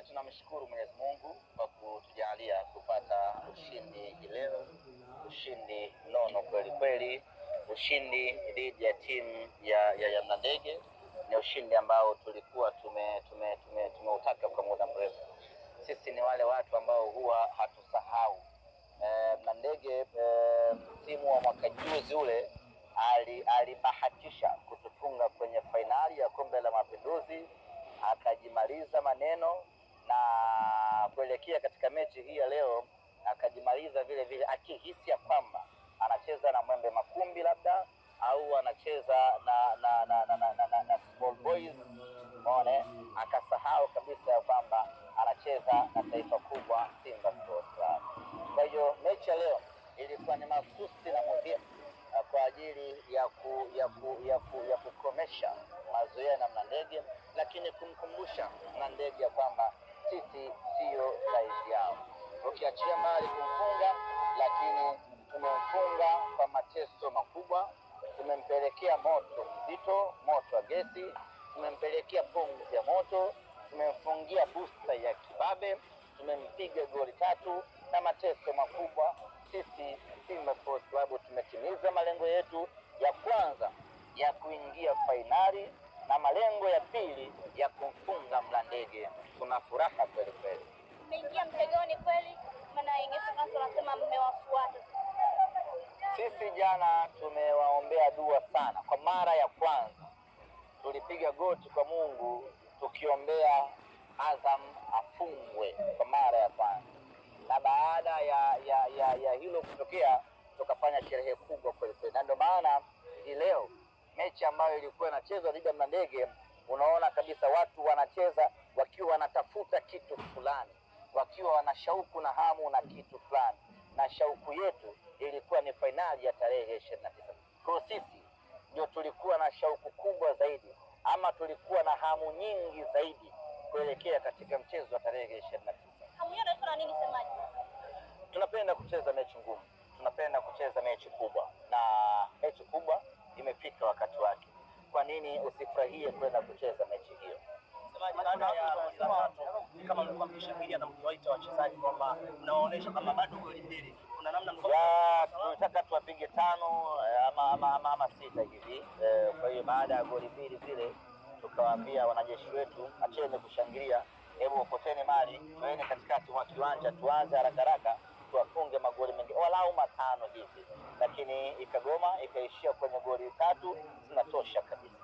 Sisi tunamshukuru Mwenyezi Mungu kwa kutujalia kupata ushindi leo, ushindi nono kweli kweli, ushindi dhidi ya timu ya Mlandege. Ni ushindi ambao tulikuwa tumeutaka kwa muda mrefu. Sisi ni wale watu ambao huwa hatusahau. Mlandege timu wa mwaka juzi ule alibahatisha kutufunga kwenye fainali ya Kombe la Mapinduzi, akajimaliza maneno na kuelekea katika mechi hii ya leo, akajimaliza vile vile akihisi ya kwamba anacheza na Mwembe Makumbi labda au anacheza na Small Boys. Umeona, akasahau kabisa ya kwamba anacheza na taifa kubwa Simba Sports Club. Kwa hiyo mechi ya leo ilikuwa ni mahususi na muhimu kwa ajili ya kukomesha mazoea na Mlandege, lakini kumkumbusha Mlandege ya kwamba sisi sio saizi yao. Ukiachia mbali kumfunga, lakini tumemfunga kwa mateso makubwa. Tumempelekea moto mzito, moto wa gesi, tumempelekea pumzi ya moto, tumemfungia booster ya kibabe, tumempiga goli 3 na mateso makubwa. Sisi Simba Sports Club tumetimiza malengo yetu ya kwanza ya kuingia fainali na malengo ya pili ya kumfunga Mlandege. Tuna furaha kweli kweli. Mmeingia mtegoni kweli, maana wanasema mmewafuata. Sisi jana tumewaombea dua sana. Kwa mara ya kwanza tulipiga goti kwa Mungu tukiombea Azam afungwe kwa mara ya kwanza, na baada ya hilo kutokea tukafanya sherehe kubwa kweli kweli. Na ndio maana hii leo mechi ambayo ilikuwa inachezwa dhidi ya Mlandege, unaona kabisa watu wanacheza wakiwa wanatafuta kitu fulani, wakiwa wana shauku na hamu na kitu fulani, na shauku yetu ilikuwa ni fainali ya tarehe 29. Kwa sisi ndio tulikuwa na shauku kubwa zaidi, ama tulikuwa na hamu nyingi zaidi kuelekea katika mchezo wa tarehe 29. Hamu yenu kuna nini semaji? Tunapenda kucheza mechi ngumu, tunapenda kucheza mechi kubwa, na mechi kubwa imefika wakati wake. Kwa nini usifurahie kwenda kucheza mechi hiyo? Kama mlikuwa mkishangilia na mkiwaita wachezaji kwamba mnaonesha kama bado goli mbili, kuna namna tulitaka tuwapige 5 ama 6 hivi. Kwa hiyo baada ya goli 2 zile tukawaambia wanajeshi wetu, acheni kushangilia, hebu okoteni mali, tuende katikati mwa kiwanja, tuanze haraka tuwafunge magoli mengi walau 5 hivi, lakini ikagoma, ikaishia kwenye goli 3 zinatosha kabisa.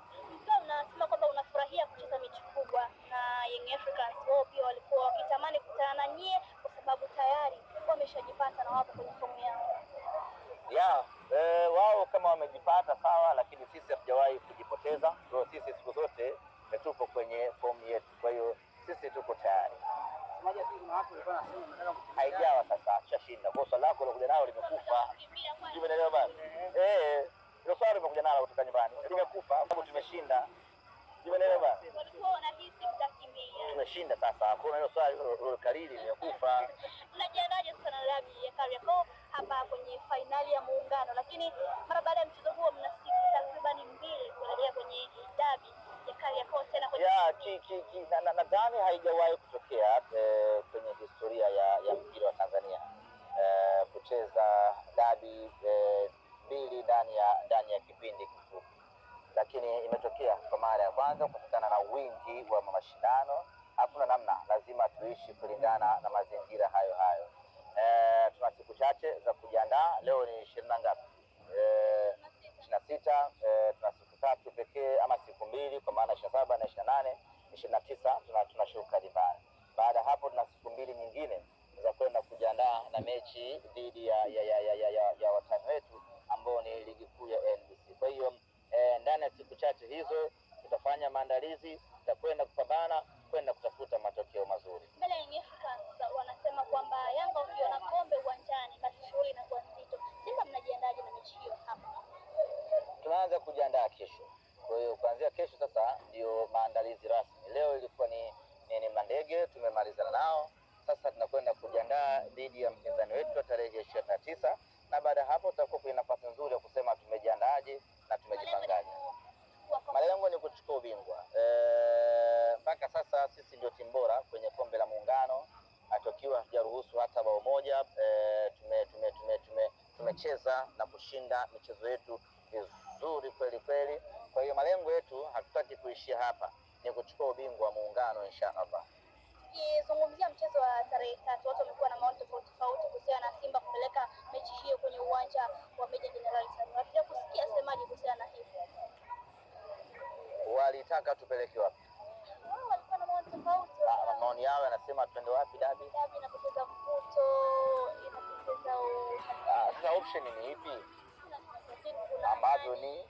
Unasema kwamba unafurahia kucheza mechi kubwa na Young Africans. Wao pia walikuwa wakitamani kukutana na nyie kwa sababu tayari wameshajipata na wapo kwenye fomu yao. Wao kama wamejipata sawa, lakini sisi hatujawahi kujipoteza. Kwa sisi siku zote tupo kwenye fomu yetu, kwa hiyo sisi tuko tayari. Haijawa sasa, tushashinda. Kwa swali lako lokuja nalo limekufa. Umeelewa bana? Hilo swali limekuja nalo kutoka nyumbani. Limekufa sababu tumeshinda. Umeelewa bana? Walikuwa wanahisi mtakimbia. Tumeshinda sasa. Hakuna hilo swali lo kariri limekufa. Mnajiandaje sana na dabi ya Kariakoo hapa kwenye fainali ya Muungano? Lakini mara baada ya mchezo huo mna siku takriban 2 kuelekea kwenye dabi ya Kariakoo tena kwenye nadhani haijawahi kutokea kwenye historia ya mpira wa Tanzania kucheza dabi 2 ndani ya kipindi kifupi, lakini imetokea kwa mara ya kwanza kutokana na wingi wa mashindano. Hakuna namna, lazima tuishi kulingana na mazingira hayo. Tuna siku chache za kujiandaa. Leo ni 20 ngapi? 26. Tuna siku 3 pekee ama siku 2, kwa maana 27 na 28, 29 tunashuka dimbani. Baada hapo tuna siku 2 nyingine za kwenda kujiandaa na mechi dhidi ya watani wetu ambao ni ligi kuu ya NBC. Kwa hiyo ndani ya siku chache hizo tutafanya maandalizi, tutakwenda kupambana, kwenda kutafuta matokeo mazuri. Mbele ya Young Africans wanasema kwamba Yanga ukiona kombe uwanjani basi shughuli inakuwa nzito. Simba mnajiandaje na mechi hiyo hapa? Tunaanza kujiandaa kesho. Kwa hiyo kuanzia kesho sasa ndio maandalizi rasmi. Leo ilikuwa ni Mlandege, tumemalizana nao. Sasa tunakwenda kujiandaa dhidi ya mpinzani wetu tarehe 29, na baada hapo tutakuwa kwenye nafasi nzuri ya kusema tumejiandaaje na tumejipangaje. Malengo ni kuchukua ubingwa. Mpaka sasa sisi ndio timu bora kwenye kombe la hatujaruhusu hata bao moja. Tumecheza na kushinda michezo yetu vizuri kweli kweli. Kwa hiyo malengo yetu hatutaki kuishia hapa, ni kuchukua ubingwa wa Muungano inshallah. Ukizungumzia mchezo wa tarehe 3, watu wamekuwa na maoni tofauti tofauti kuhusiana na Simba kupeleka mechi hiyo kwenye uwanja wa Meja Jenerali Samuyo. Hatuja kusikia semaji kuhusiana na hivyo. Walitaka tupeleke wapi? Wao walikuwa na maoni tofauti. Maoni yao yanasema twende wapi? Dabi inapoteza mvuto, inapoteza sasa option ni ipi? Ambazo ni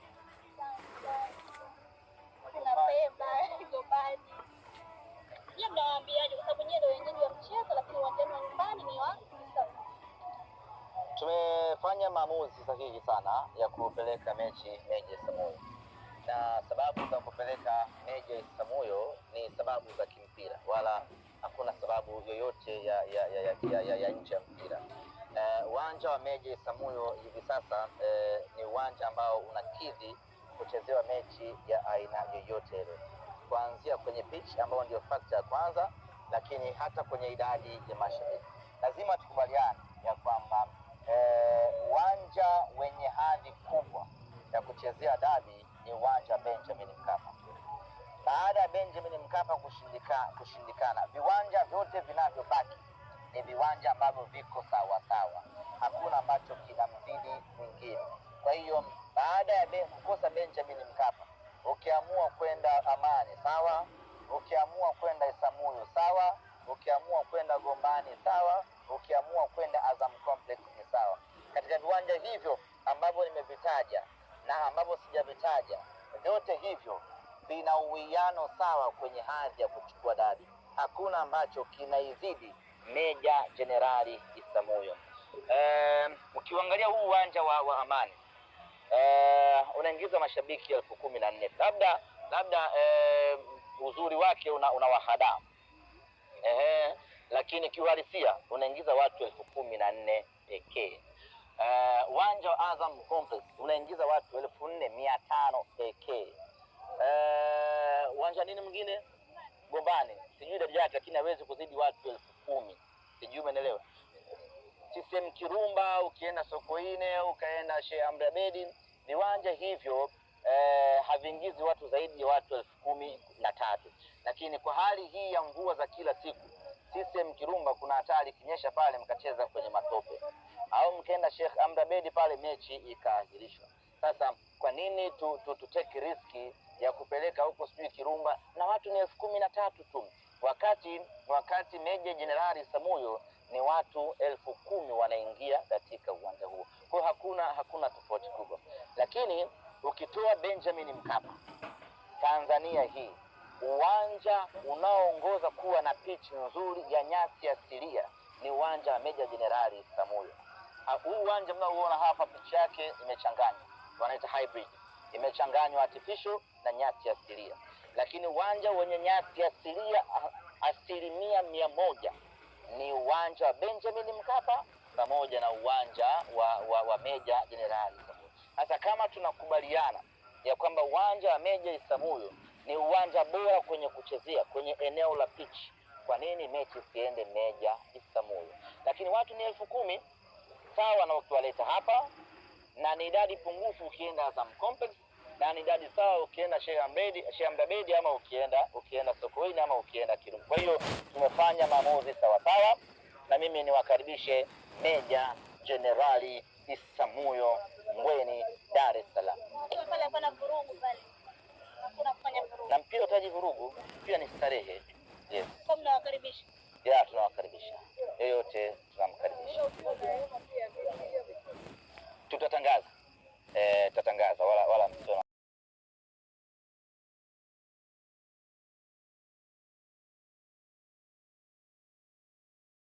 kuna Pemba, Gombani. Yeye mnawaambiaje kwa sababu nyewe ndio wenyeji wa mchezo, lakini uwanjani wa nyumbani ni wa tumefanya maamuzi sahihi sana ya kupeleka mechi Meja Samuyo, na sababu za kupeleka Meja Samuyo ni sababu za kimpira, wala hakuna sababu yoyote ya nje ya mpira. Uwanja wa Meja Samuyo hivi sasa ni uwanja ambao unakidhi kuchezewa mechi ya aina yoyote ile, kuanzia kwenye pitch ambao ndio factor ya kwanza, lakini hata kwenye idadi ya mashabiki. Lazima tukubaliane ya kwamba uwanja wenye hadhi kubwa ya kuchezea dabi ni uwanja wa Benjamin Mkapa. Baada ya Benjamin Mkapa kushindikana, viwanja vyote vinavyobaki ni viwanja ambavyo viko sawa sawa, hakuna ambacho kinamzidi mwingine. Kwa hiyo baada ya kukosa Benjamin Mkapa, ukiamua kwenda Amani sawa, ukiamua kwenda Isamuyo sawa, ukiamua kwenda Gombani sawa, ukiamua kwenda Azam Complex ni sawa. Katika viwanja hivyo ambavyo nimevitaja na ambavyo sijavitaja, vyote hivyo vina uwiano sawa kwenye hadhi ya kuchukua dabi. Hakuna ambacho kinaizidi Meja Jenerali Isamuyo. Ukiangalia huu uwanja wa Amani unaingiza mashabiki 14,000. Labda uzuri wake unawahada, lakini kiuhalisia unaingiza watu 14,000 pekee. Uwanja wa Azam Complex unaingiza watu 4,500 pekee. Uwanja nini mwingine? Gombani, sijui idadi yake, lakini hawezi kuzidi watu 10,000. Sijui umeelewa? CCM Kirumba, ukienda Sokoine, ukaenda Sheikh Amri Abeid, viwanja hivyo haviingizi watu zaidi ya watu 13,000. Lakini kwa hali hii ya mvua za kila siku, CCM Kirumba kuna hatari kinyesha pale mkacheza kwenye matope, au mkaenda Sheikh Amri Abeid pale mechi ikaahirishwa. Sasa kwa nini tuteke riski ya kupeleka huko sijui Kirumba na watu ni 13,000 tu, wakati Meja Jenerali Samuyo ni watu 10,000 wanaingia katika uwanja huo. Kwa hakuna tofauti kubwa. Lakini ukitoa Benjamin Mkapa, Tanzania hii uwanja unaoongoza kuwa na pitch nzuri ya nyasi asilia ni uwanja wa Meja Jenerali Samuyo. Huu uwanja mnaoona hapa pitch yake imechanganywa, wanaita hybrid, imechanganywa artificial na nyasi asilia. Lakini uwanja wenye nyasi asilia 100% ni uwanja wa Benjamin Mkapa pamoja na uwanja wa Meja Jenerali Samuyo. Hata kama tunakubaliana ya kwamba uwanja wa Meja Samuyo ni uwanja bora kwenye kuchezea kwenye eneo la pitch, kwa nini mechi siende Meja Samuyo? Lakini watu ni 10,000 sawa, na ukiwaleta hapa, na ni idadi pungufu ukienda Azam Complex, na ni idadi sawa ukienda Sheikh Amri Abeid, ama ukienda Sokoine, ama ukienda Kirumba. Kwa hiyo tumefanya maamuzi sawa sawa, na mimi niwakaribishe Meja Jenerali Isamuyo, Mbweni, Dar es Salaam. pale hapana vurugu pale. Hakuna kufanya vurugu. Na mpira utaji vurugu, pia ni starehe. Yes. Kwa mnawakaribisha. Tunawakaribisha. Yeyote tunamkaribisha. Tutatangaza. Tutatangaza wala